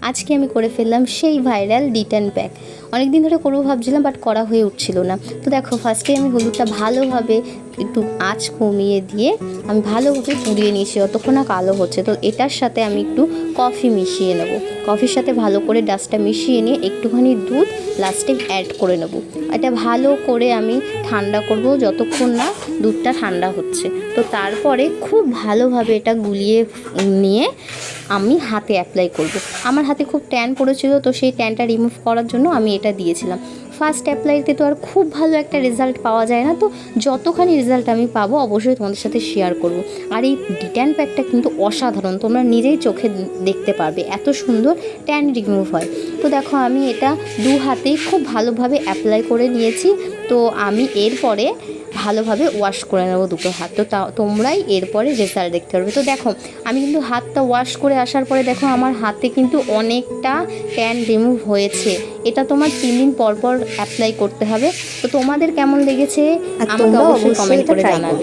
আজকে আমি করে ফেললাম সেই ভাইরাল ডিটেন প্যাক। অনেক দিন ধরে করবো ভাবছিলাম, বাট করা হয়ে উঠছিল না। তো দেখো, ফার্স্টে আমি হলুদটা ভালোভাবে একটু আঁচ কমিয়ে দিয়ে আমি ভালোভাবে পুড়িয়ে নিয়েছি যতক্ষণ না কালো হচ্ছে। তো এটার সাথে আমি একটু কফি মিশিয়ে নেব। কফির সাথে ভালো করে ডাস্টটা মিশিয়ে নিয়ে একটুখানি দুধ লাস্টে অ্যাড করে নেব। এটা ভালো করে আমি ঠান্ডা করব যতক্ষণ না দুধটা ঠান্ডা হচ্ছে। তো তারপরে খুব ভালোভাবে এটা গুলিয়ে নিয়ে আমি হাতে অ্যাপ্লাই করব। আমার হাতে খুব ট্যান পড়েছিল, তো সেই ট্যানটা রিমুভ করার জন্য আমি এটা দিয়েছিলাম। ফার্স্ট অ্যাপ্লাইতে তো আর খুব ভালো একটা রেজাল্ট পাওয়া যায় না, তো যতখানি রেজাল্ট আমি পাবো অবশ্যই তোমাদের সাথে শেয়ার করব। আর এই ডিট্যান প্যাকটা কিন্তু অসাধারণ, তোমরা নিজেই চোখে দেখতে পারবে এত সুন্দর ট্যান রিমুভ হয়। তো দেখো, আমি এটা দু হাতেই খুব ভালোভাবে অ্যাপ্লাই করে নিয়েছি। তো আমি এরপরে ভালোভাবে ওয়াশ করে নেবো দুটো হাত। তো তোমরাই এরপরে রেজাল্ট দেখতে পারবে। তো দেখো, আমি কিন্তু হাতটা ওয়াশ করে আসার পরে দেখো আমার হাতে কিন্তু অনেকটা ট্যান রিমুভ হয়েছে। এটা তোমার 3 দিন পর পর অ্যাপ্লাই করতে হবে। তো তোমাদের কেমন লেগেছে আমাকে অবশ্যই কমেন্ট করে জানাবে।